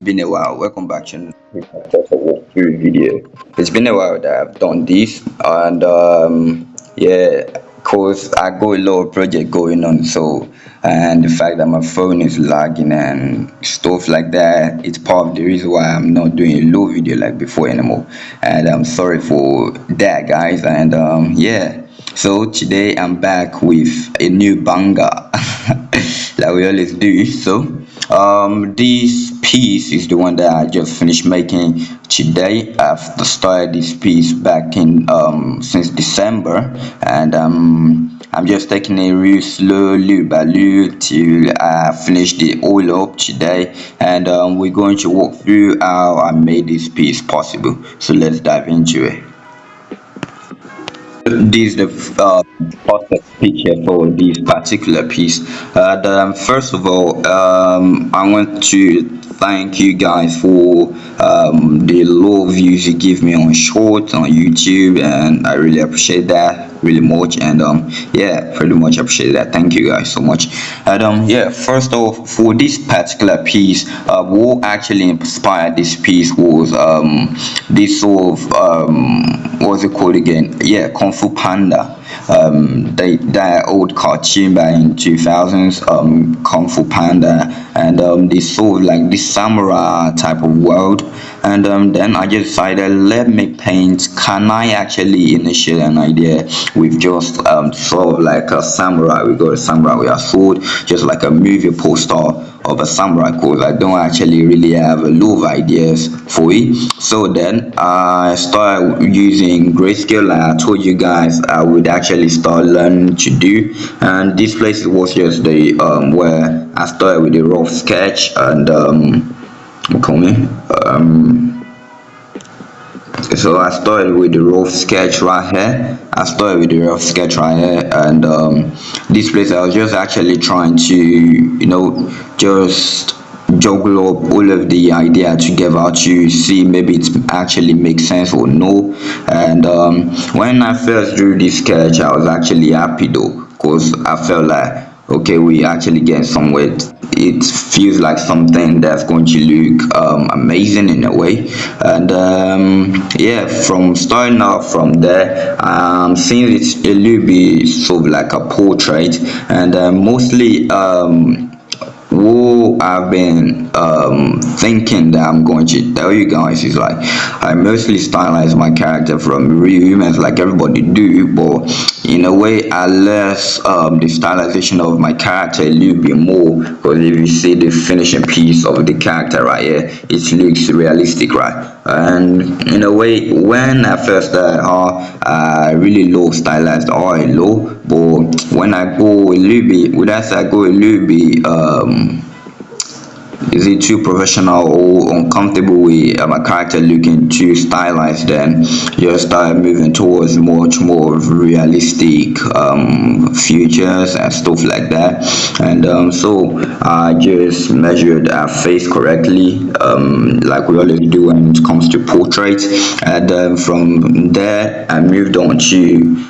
Been a while. Welcome back to just a walkthrough video. It's been a while that I've done this, and yeah, cause I got a lot of project going on. So, and the fact that my phone is lagging and stuff like that, it's part of the reason why I'm not doing a low video like before anymore. And I'm sorry for that, guys. And yeah. So today I'm back with a new banger like we always do. So this piece is the one that I just finished making today. I've started this piece back in since December, and I'm just taking it real slow, little by little, till I finish it all up today. And we're going to walk through how I made this piece possible. So let's dive into it. This is the perfect picture for this particular piece. First of all, I want to thank you guys for the low views you give me on shorts on YouTube, and I really appreciate that really much. And yeah, pretty much appreciate that. Thank you guys so much. And yeah, first off, for this particular piece, what actually inspired this piece was this sort of what's it called again? Yeah, Kung Fu Panda. That old cartoon back in 2000s, Kung Fu Panda, and this sort of like this samurai type of world. And then I just decided, let me paint. Can I actually initiate an idea with just sort of like a samurai? We got a samurai with a sword, just like a movie poster of a samurai, because I don't actually really have a lot of ideas for it. So then I started using grayscale, like I told you guys I would actually start learning to do. And this place was just the where I started with the rough sketch. And call me so I started with the rough sketch right here. And this place I was just actually trying to, just juggle up all of the idea together to see maybe it actually makes sense or no. And when I first drew this sketch, I was actually happy though, because I felt like, okay, we actually get somewhere. It feels like something that's going to look amazing in a way. And yeah, from starting off from there, since it's a little bit sort of like a portrait, and mostly what I've been thinking that I'm going to tell you guys is like, I mostly stylize my character from real humans like everybody do, but in a way I less the stylization of my character a little bit more, because if you see the finishing piece of the character right here, it looks realistic, right? And in a way, when I first started, I really low stylized all low, but when I go a little bit, with that I go a little bit is it too professional or uncomfortable with my character looking too stylized, then just start moving towards much more of realistic features and stuff like that. And so I just measured our face correctly, like we always do when it comes to portraits. And from there I moved on to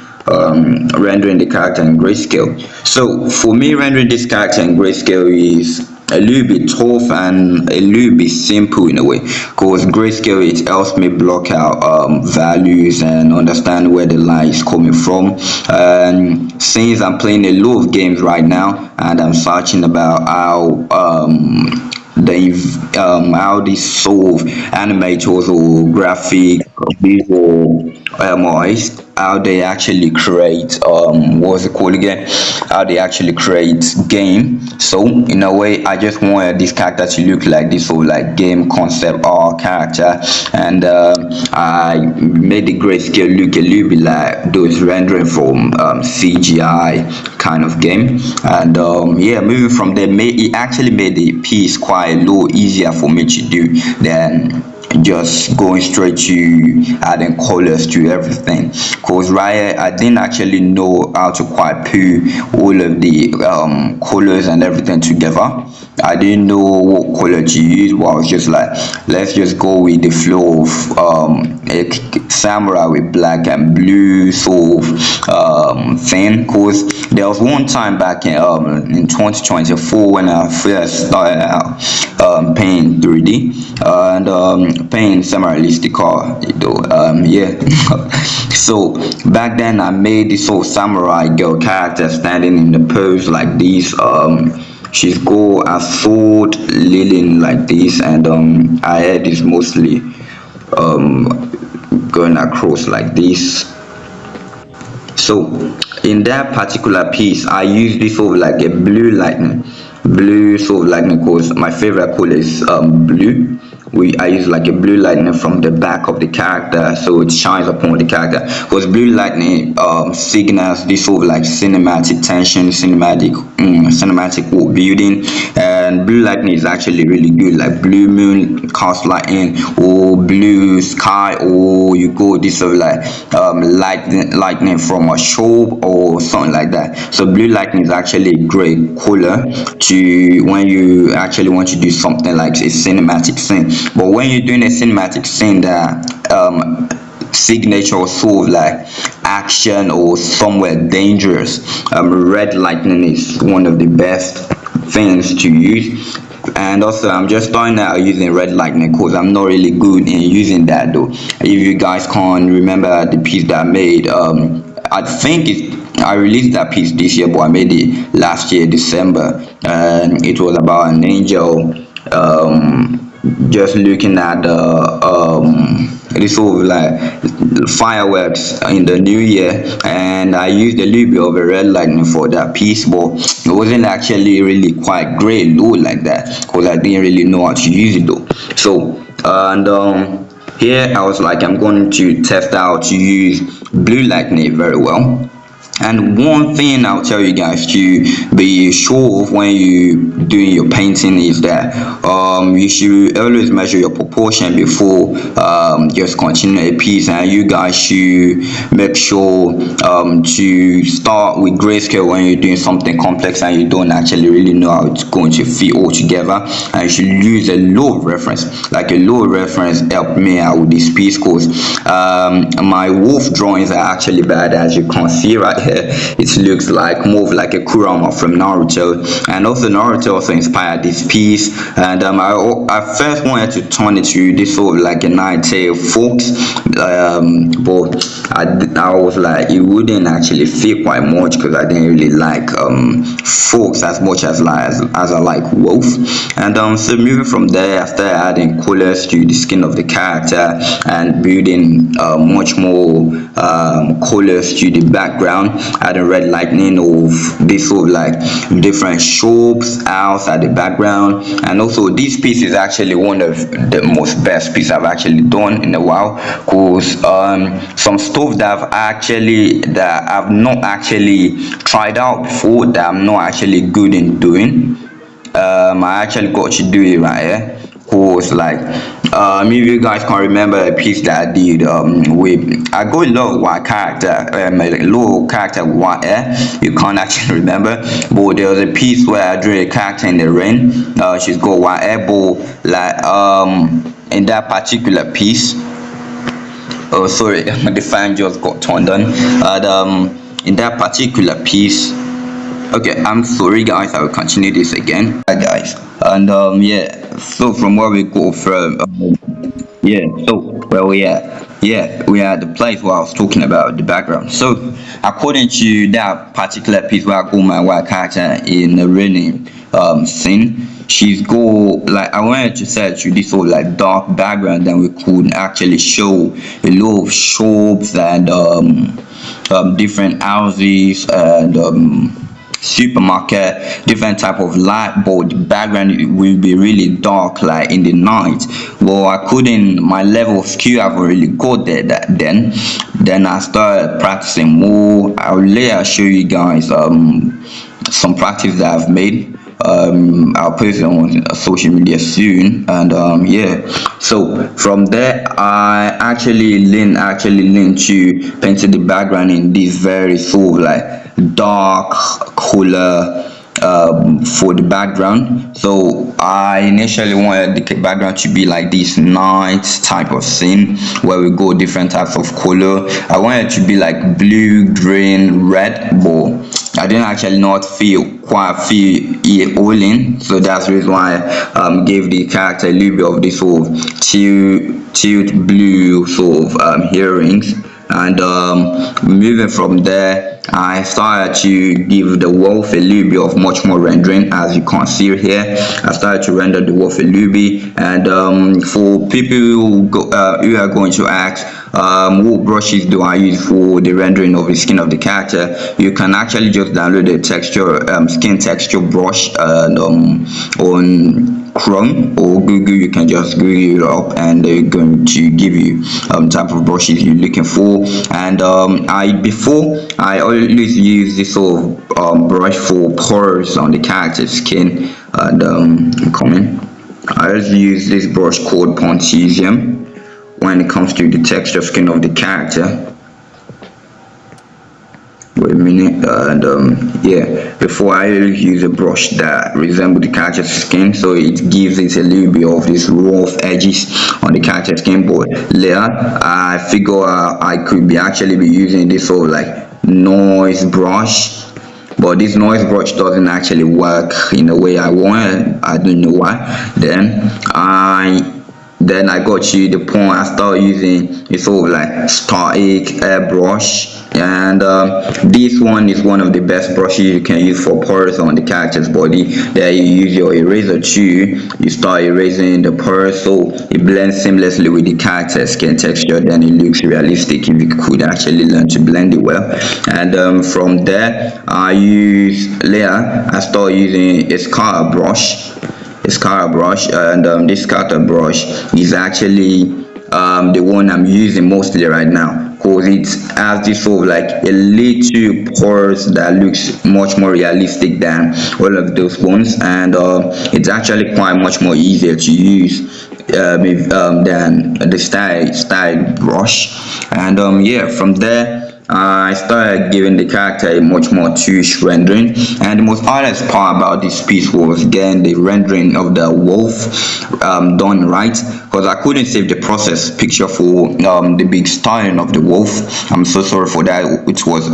rendering the character in grayscale. So for me, rendering this character in grayscale is a little bit tough and a little bit simple in a way, because grayscale, it helps me block out values and understand where the light is coming from. And since I'm playing a lot of games right now, and I'm searching about how how these sort of animators or graphic visual artists, how they actually create what's it called again, how they actually create game. So in a way, I just wanted this character to look like this whole like game concept art character. And I made the grayscale look a little bit like those rendering from CGI kind of game. And yeah, moving from there, it actually made the piece quite a lot easier for me to do than just going straight to adding colors to everything, because right here I didn't actually know how to quite put all of the colors and everything together. I didn't know what color to use, but I was just like, let's just go with the flow of a samurai with black and blue sort of thing. Because there was one time back in 2024 when I first started out painting 3D and painting semi-realistic art, yeah. So back then I made this whole samurai girl character standing in the pose like this. She's got a sword leaning like this, and her head is mostly going across like this. So in that particular piece I used this sort of like a blue sort of lightning, because my favorite color is blue. I use like a blue lightning from the back of the character, so it shines upon the character, because blue lightning signals this sort of like cinematic tension, cinematic world building. And blue lightning is actually really good, like blue moon cast lightning, or blue sky, or you go this sort of like lightning from a show or something like that. So blue lightning is actually a great color to when you actually want to do something like a cinematic scene. But when you're doing a cinematic scene that signature sort of like action or somewhere dangerous, red lightning is one of the best things to use. And also I'm just starting out using red lightning because I'm not really good in using that though. If you guys can remember the piece that I made, I think I released that piece this year, but I made it last year December, and it was about an angel just looking at this sort of like fireworks in the new year, and I used a little bit of a red lightning for that piece, but it wasn't actually really quite great low like that because I didn't really know how to use it though. So and here I was like, I'm going to test out to use blue lightning very well. And one thing I'll tell you guys to be sure of when you doing your painting is that you should always measure your proportion before just continue a piece, and you guys should make sure to start with grayscale when you're doing something complex and you don't actually really know how it's going to fit all together. And you should use a low reference. Like a low reference helped me out with this piece because my wolf drawings are actually bad, as you can see right here. It looks like more of like a Kurama from Naruto, and also Naruto also inspired this piece. And I first wanted to turn it to this sort of like a Nine-Tail Fox, but I was like, it wouldn't actually fit quite much because I didn't really like fox as much as I like wolf. And so moving from there, I started adding colors to the skin of the character and building much more colors to the background, adding red lightning of this sort of like different shops out at the background. And also this piece is actually one of the most best pieces I've actually done in a while, because some stuff that I've not actually tried out before, that I'm not actually good in doing, I actually got to do it right here. Because like if you guys can remember a piece that I did with, I got a lot of white character, a low character with white hair. You can't actually remember, but there was a piece where I drew a character in the rain. She's got white hair, but like in that particular piece, oh sorry, the fan just got turned on. And in that particular piece, okay, I'm sorry guys, I will continue this again. Hi guys, and yeah, so from where we go from, yeah, so where we at, yeah, we are at the place where I was talking about the background. So according to that particular piece where I got my white character in the raining scene, she's go like, I wanted to set to this sort of like dark background, then we could actually show a lot of shops and different houses and supermarket, different type of light, but the background will be really dark like in the night. Well, I couldn't, my level of skill I've already got there then I started practicing more. I'll later show you guys some practice that I've made. I'll post it on social media soon. And yeah, So from there, I actually lean to painting the background in this very sort of like dark color for the background. So I initially wanted the background to be like this night type of scene where we go different types of color. I wanted it to be like blue, green, red, but I didn't actually not feel it all in. So that's the reason why I gave the character a little bit of this sort of tilt blue sort of earrings. And moving from there, I started to give the wolf a little bit of much more rendering. As you can see here, I started to render the wolf a little bit. And for people who are going to ask what brushes do I use for the rendering of the skin of the character, you can actually just download the texture skin texture brush on Chrome or Google. You can just Google it up and they're going to give you type of brushes you're looking for. And I always use this sort of brush for pores on the character's skin. And I always use this brush called Pontesium when it comes to the texture skin of the character. Wait a minute. And yeah, before I use a brush that resembles the character's skin, so it gives it a little bit of this rough edges on the character's skin. But later I figure I could actually be using this sort of like noise brush, but this noise brush doesn't actually work in the way I want. I don't know why. Then I got to the point I started using a sort of like static airbrush. And this one is one of the best brushes you can use for pores on the character's body. There you use your eraser too, you start erasing the pores so it blends seamlessly with the character's skin texture. Then it looks realistic if you could actually learn to blend it well. And from there I start using a scatter brush. And this scatter brush is actually the one I'm using mostly right now, because it has this sort of like a little pores that looks much more realistic than all of those ones. And it's actually quite much more easier to use than the style brush. And yeah, from there I started giving the character a much more two-ish rendering. And the most hardest part about this piece was getting the rendering of the wolf done right, because I couldn't save the process picture for the big styling of the wolf. I'm so sorry for that. It was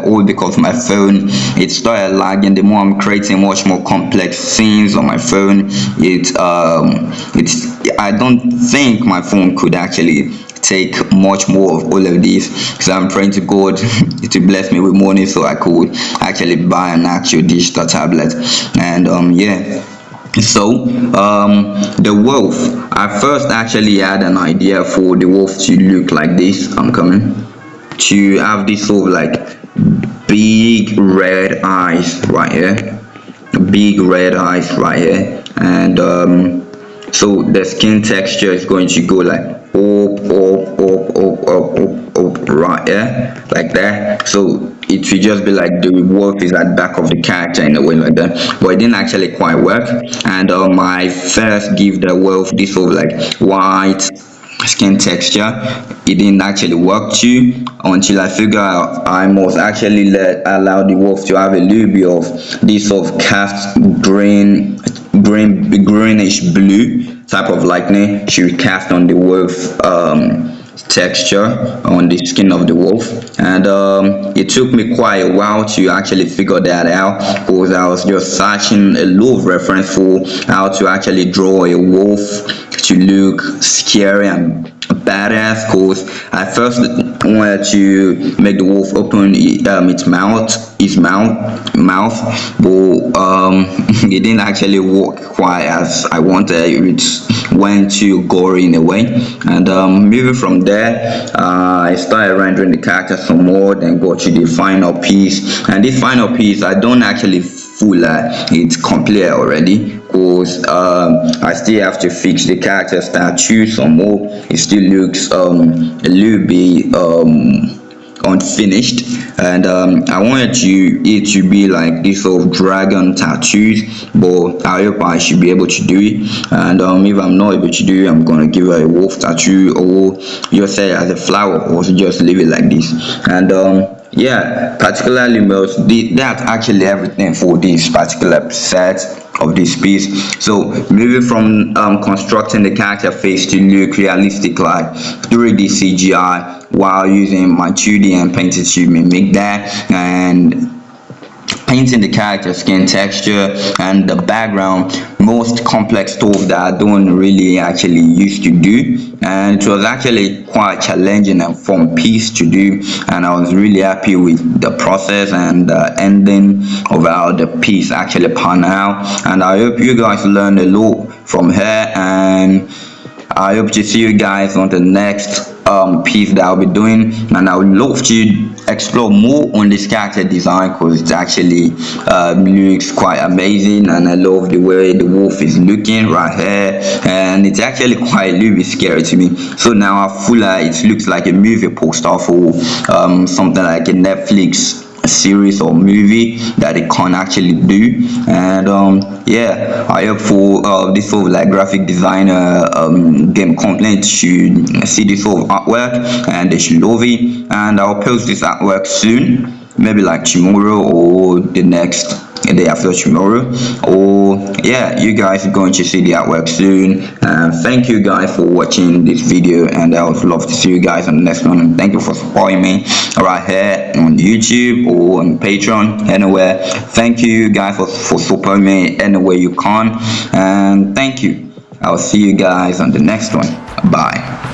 all because my phone, it started lagging. The more I'm creating much more complex scenes on my phone, I don't think my phone could actually take much more of all of this. So I'm praying to God to bless me with money so I could actually buy an actual digital tablet. And yeah, so the wolf, I first actually had an idea for the wolf to look like this. I'm coming to have this sort of like big red eyes right here, and so the skin texture is going to go like up right here, like that. So it will just be like the wolf is at the back of the character in a way like that, but it didn't actually quite work. And I first give the wolf this sort of like white skin texture. It didn't actually work too until I figured out I must actually allow the wolf to have a little bit of this sort of cast greenish blue type of lightning should cast on the wolf texture on the skin of the wolf. And it took me quite a while to actually figure that out, because I was just searching a lot of reference for how to actually draw a wolf to look scary and badass. Because I first wanted to make the wolf open its mouth, but it didn't actually work quite as I wanted. It went too gory in a way. And moving from there, I started rendering the character some more, then go to the final piece. And this final piece, I don't actually feel like it's complete already, because I still have to fix the character statue some more. It still looks a little bit unfinished, and I wanted it to be like this sort of dragon tattoos, but I hope I should be able to do it. And if I'm not able to do it, I'm gonna give her a wolf tattoo, or just say it as a flower, or just leave it like this. And yeah, particularly males, that's actually everything for this particular set of this piece. So moving from constructing the character face to look realistic like 3D CGI while using my 2D and painted to mimic that, and painting the character skin texture and the background, most complex stuff that I don't really actually used to do, and it was actually quite challenging and fun piece to do, and I was really happy with the process and the ending of how the piece actually panned out. And I hope you guys learned a lot from her, and I hope to see you guys on the next piece that I'll be doing. And I would love to explore more on this character design because it actually looks quite amazing, and I love the way the wolf is looking right here, and it's actually quite a little bit scary to me. So now I feel like it looks like a movie poster for something like a Netflix series or movie that they can't actually do. And yeah, I hope for this sort of like graphic designer game company should see this sort of artwork and they should love it, and I'll post this artwork soon, maybe like tomorrow or the next day after tomorrow, or yeah, you guys are going to see the artwork soon. And thank you guys for watching this video, and I would love to see you guys on the next one. And thank you for supporting me right here on YouTube or on Patreon, anywhere. Thank you guys for supporting me anywhere you can, and thank you. I'll see you guys on the next one. Bye.